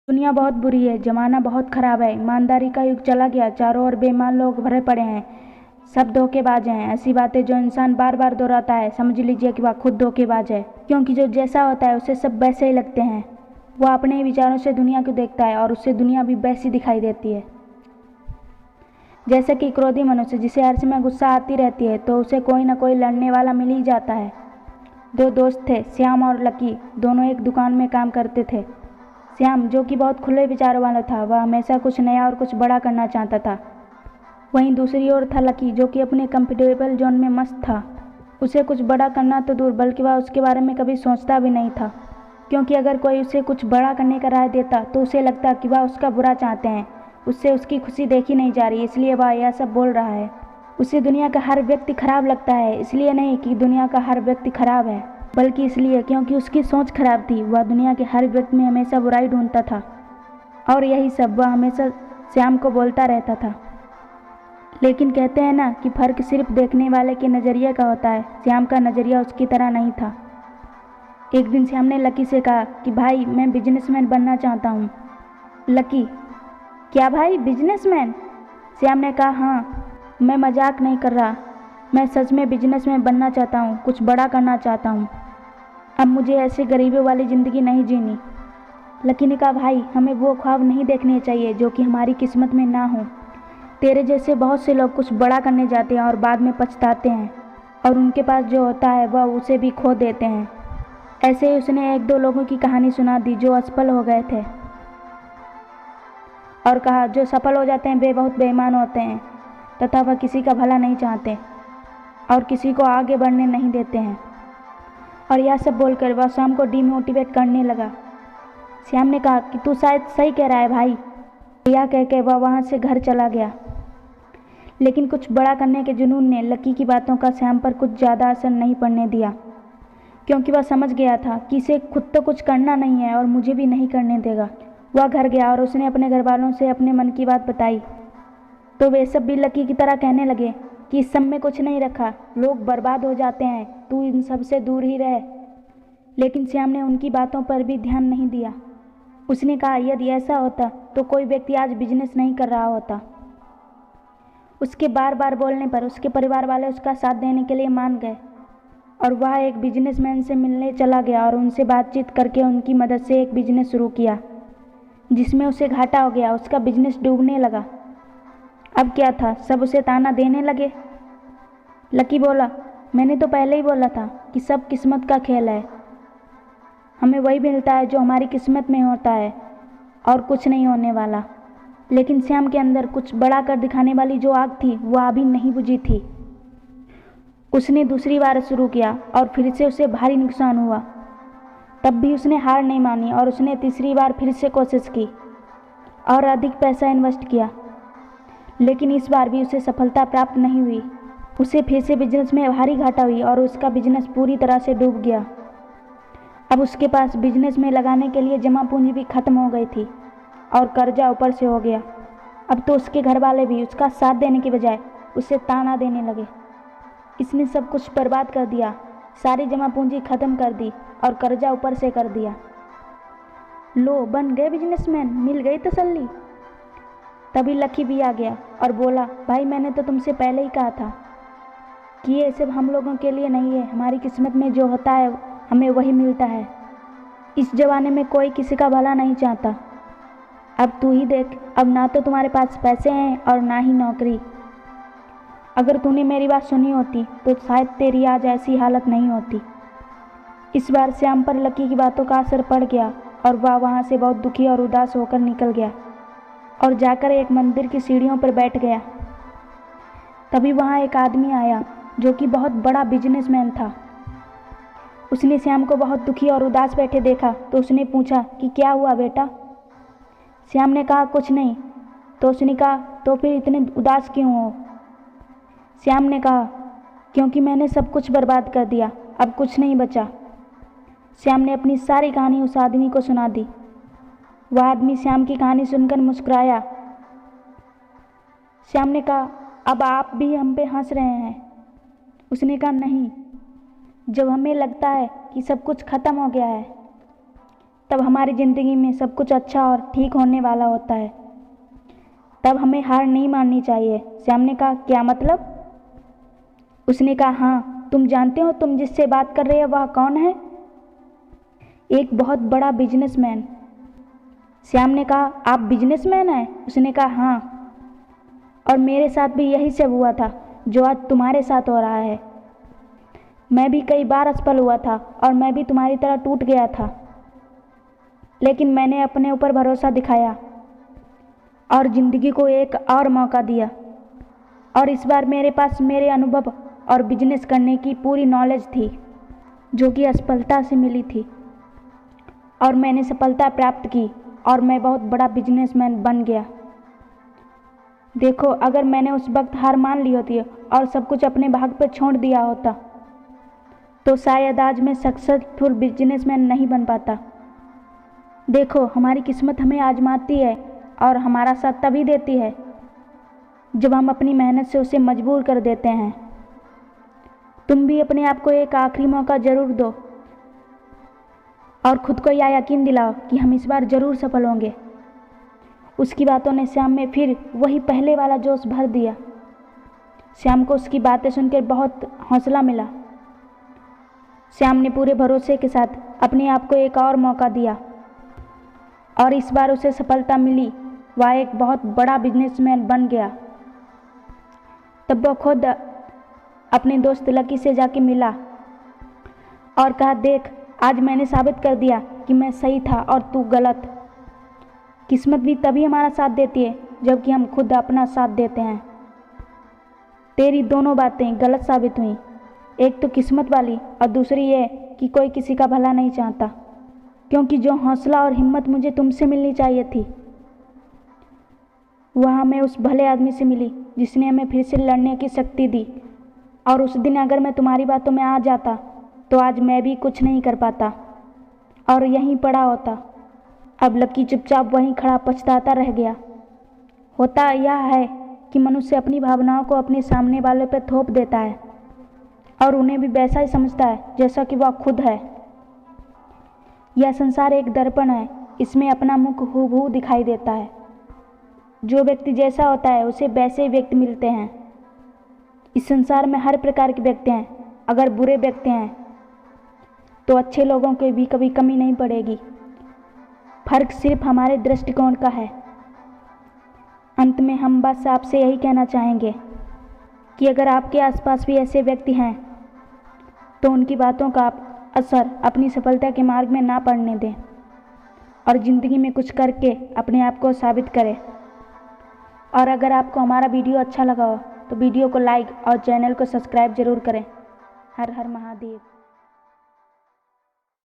दुनिया बहुत बुरी है, जमाना बहुत खराब है, ईमानदारी का युग चला गया, चारों ओर बेईमान लोग भरे पड़े हैं, सब धोखेबाज हैं। ऐसी बातें जो इंसान बार बार दोहराता है, समझ लीजिए कि वह खुद धोखेबाज है, क्योंकि जो जैसा होता है उसे सब वैसे ही लगते हैं। वह अपने ही विचारों से दुनिया को देखता है और उससे दुनिया भी वैसी दिखाई देती है। जैसे कि क्रोधी मनुष्य, जिसे हर समय गुस्सा आती रहती है तो उसे कोई ना कोई लड़ने वाला मिल ही जाता है। दो दोस्त थे, श्याम और लकी। दोनों एक दुकान में काम करते थे। श्याम, जो कि बहुत खुले विचारों वाला था, वह हमेशा कुछ नया और कुछ बड़ा करना चाहता था। वहीं दूसरी ओर था लकी, जो कि अपने कंफर्टेबल जोन में मस्त था। उसे कुछ बड़ा करना तो दूर, बल्कि वह उसके बारे में कभी सोचता भी नहीं था, क्योंकि अगर कोई उसे कुछ बड़ा करने का राय देता तो उसे लगता कि वह उसका बुरा चाहते हैं, उससे उसकी खुशी देखी नहीं जा रही, इसलिए वह यह सब बोल रहा है। उसे दुनिया का हर व्यक्ति खराब लगता है, इसलिए नहीं कि दुनिया का हर व्यक्ति खराब है, बल्कि इसलिए क्योंकि उसकी सोच खराब थी। वह दुनिया के हर व्यक्ति में हमेशा बुराई ढूंढता था, और यही सब वह हमेशा श्याम को बोलता रहता था। लेकिन कहते हैं ना कि फर्क सिर्फ देखने वाले के नज़रिए का होता है। श्याम का नज़रिया उसकी तरह नहीं था। एक दिन श्याम ने लकी से कहा कि भाई, मैं बिजनेसमैन बनना चाहता हूँ। लकी: क्या भाई, बिजनेसमैन? श्याम ने कहा, हाँ, मैं मजाक नहीं कर रहा, मैं सच में बिजनेसमैन बनना चाहता हूँ, कुछ बड़ा करना चाहता हूँ। अब मुझे ऐसे गरीबों वाली ज़िंदगी नहीं जीनी। लकी ने कहा, भाई, हमें वो ख्वाब नहीं देखने चाहिए जो कि हमारी किस्मत में ना हो। तेरे जैसे बहुत से लोग कुछ बड़ा करने जाते हैं और बाद में पछताते हैं, और उनके पास जो होता है वह उसे भी खो देते हैं। ऐसे ही उसने एक दो लोगों की कहानी सुना दी जो असफल हो गए थे, और कहा, जो सफल हो जाते हैं वे बहुत बेईमान होते हैं तथा वह किसी का भला नहीं चाहते और किसी को आगे बढ़ने नहीं देते हैं। और यह सब बोलकर वह श्याम को डीमोटिवेट करने लगा। श्याम ने कहा कि तू शायद सही कह रहा है भाई। यह कहकर वह वहाँ से घर चला गया। लेकिन कुछ बड़ा करने के जुनून ने लकी की बातों का श्याम पर कुछ ज़्यादा असर नहीं पड़ने दिया, क्योंकि वह समझ गया था कि इसे खुद तो कुछ करना नहीं है और मुझे भी नहीं करने देगा। वह घर गया और उसने अपने घर वालों से अपने मन की बात बताई, तो वे सब भी लकी की तरह कहने लगे कि इस सब में कुछ नहीं रखा, लोग बर्बाद हो जाते हैं, तू इन सब से दूर ही रह। लेकिन श्याम ने उनकी बातों पर भी ध्यान नहीं दिया। उसने कहा, यदि ऐसा होता तो कोई व्यक्ति आज बिजनेस नहीं कर रहा होता। उसके बार बार बोलने पर उसके परिवार वाले उसका साथ देने के लिए मान गए, और वह एक बिजनेसमैन से मिलने चला गया और उनसे बातचीत करके उनकी मदद से एक बिजनेस शुरू किया, जिसमें उसे घाटा हो गया। उसका बिजनेस डूबने लगा। अब क्या था, सब उसे ताना देने लगे। लकी बोला, मैंने तो पहले ही बोला था कि सब किस्मत का खेल है, हमें वही मिलता है जो हमारी किस्मत में होता है और कुछ नहीं होने वाला। लेकिन श्याम के अंदर कुछ बड़ा कर दिखाने वाली जो आग थी वह अभी नहीं बुझी थी। उसने दूसरी बार शुरू किया और फिर से उसे भारी नुकसान हुआ। तब भी उसने हार नहीं मानी और उसने तीसरी बार फिर से कोशिश की और अधिक पैसा इन्वेस्ट किया, लेकिन इस बार भी उसे सफलता प्राप्त नहीं हुई। उसे फिर से बिजनेस में भारी घाटा हुई और उसका बिजनेस पूरी तरह से डूब गया। अब उसके पास बिजनेस में लगाने के लिए जमा पूंजी भी खत्म हो गई थी और कर्जा ऊपर से हो गया। अब तो उसके घर वाले भी उसका साथ देने की बजाय उसे ताना देने लगे। इसने सब कुछ बर्बाद कर दिया, सारी जमा पूंजी खत्म कर दी और कर्जा ऊपर से कर दिया। लो, बन गए बिजनेसमैन, मिल गई तसल्ली। तभी लकी भी आ गया और बोला, भाई, मैंने तो तुमसे पहले ही कहा था कि ये सब हम लोगों के लिए नहीं है, हमारी किस्मत में जो होता है हमें वही मिलता है। इस ज़माने में कोई किसी का भला नहीं चाहता। अब तू ही देख, अब ना तो तुम्हारे पास पैसे हैं और ना ही नौकरी। अगर तूने मेरी बात सुनी होती तो शायद तेरी आज ऐसी हालत नहीं होती। इस बार श्याम पर लकी की बातों का असर पड़ गया और वह वहाँ से बहुत दुखी और उदास होकर निकल गया और जाकर एक मंदिर की सीढ़ियों पर बैठ गया। तभी वहाँ एक आदमी आया जो कि बहुत बड़ा बिजनेसमैन था। उसने श्याम को बहुत दुखी और उदास बैठे देखा तो उसने पूछा कि क्या हुआ बेटा? श्याम ने कहा, कुछ नहीं। तो उसने कहा, तो फिर इतने उदास क्यों हो? श्याम ने कहा, क्योंकि मैंने सब कुछ बर्बाद कर दिया, अब कुछ नहीं बचा। श्याम ने अपनी सारी कहानी उस आदमी को सुना दी। वह आदमी श्याम की कहानी सुनकर मुस्कुराया। श्याम ने कहा, अब आप भी हम पे हंस रहे हैं? उसने कहा, नहीं, जब हमें लगता है कि सब कुछ खत्म हो गया है तब हमारी ज़िंदगी में सब कुछ अच्छा और ठीक होने वाला होता है। तब हमें हार नहीं माननी चाहिए। श्याम ने कहा, क्या मतलब? उसने कहा, हाँ, तुम जानते हो तुम जिससे बात कर रहे हो वह कौन है? एक बहुत बड़ा बिजनेसमैन। श्याम ने कहा, आप बिजनेसमैन हैं? उसने कहा, हाँ, और मेरे साथ भी यही सब हुआ था जो आज तुम्हारे साथ हो रहा है। मैं भी कई बार असफल हुआ था और मैं भी तुम्हारी तरह टूट गया था, लेकिन मैंने अपने ऊपर भरोसा दिखाया और ज़िंदगी को एक और मौका दिया। और इस बार मेरे पास मेरे अनुभव और बिजनेस करने की पूरी नॉलेज थी जो कि असफलता से मिली थी, और मैंने सफलता प्राप्त की और मैं बहुत बड़ा बिजनेसमैन बन गया। देखो, अगर मैंने उस वक्त हार मान ली होती और सब कुछ अपने भाग पर छोड़ दिया होता तो शायद आज मैं सक्सेसफुल बिजनेसमैन नहीं बन पाता। देखो, हमारी किस्मत हमें आजमाती है और हमारा साथ तभी देती है जब हम अपनी मेहनत से उसे मजबूर कर देते हैं। तुम भी अपने आप को एक आखिरी मौका ज़रूर दो और ख़ुद को यह यकीन दिलाओ कि हम इस बार ज़रूर सफल होंगे। उसकी बातों ने श्याम में फिर वही पहले वाला जोश भर दिया। श्याम को उसकी बातें सुनकर बहुत हौसला मिला। श्याम ने पूरे भरोसे के साथ अपने आप को एक और मौका दिया और इस बार उसे सफलता मिली। वह एक बहुत बड़ा बिजनेसमैन बन गया। तब वह खुद अपने दोस्त लकी से जाके मिला और कहा, देख, आज मैंने साबित कर दिया कि मैं सही था और तू गलत। किस्मत भी तभी हमारा साथ देती है जबकि हम खुद अपना साथ देते हैं। तेरी दोनों बातें गलत साबित हुई, एक तो किस्मत वाली और दूसरी ये कि कोई किसी का भला नहीं चाहता, क्योंकि जो हौसला और हिम्मत मुझे तुमसे मिलनी चाहिए थी वह हमें उस भले आदमी से मिली जिसने हमें फिर से लड़ने की शक्ति दी। और उस दिन अगर मैं तुम्हारी बातों में आ जाता तो आज मैं भी कुछ नहीं कर पाता और यहीं पड़ा होता। अब लकी चुपचाप वहीं खड़ा पछताता रह गया। होता यह है कि मनुष्य अपनी भावनाओं को अपने सामने वाले पर थोप देता है और उन्हें भी वैसा ही समझता है जैसा कि वह खुद है। यह संसार एक दर्पण है, इसमें अपना मुख हूबहू दिखाई देता है। जो व्यक्ति जैसा होता है उसे वैसे ही व्यक्ति मिलते हैं। इस संसार में हर प्रकार के व्यक्ति हैं। अगर बुरे व्यक्ति हैं तो अच्छे लोगों की भी कभी कमी नहीं पड़ेगी। फर्क सिर्फ हमारे दृष्टिकोण का है। अंत में हम बस आपसे यही कहना चाहेंगे कि अगर आपके आसपास भी ऐसे व्यक्ति हैं तो उनकी बातों का असर अपनी सफलता के मार्ग में ना पड़ने दें और ज़िंदगी में कुछ करके अपने आप को साबित करें। और अगर आपको हमारा वीडियो अच्छा लगा हो तो वीडियो को लाइक और चैनल को सब्सक्राइब ज़रूर करें। हर हर महादेव।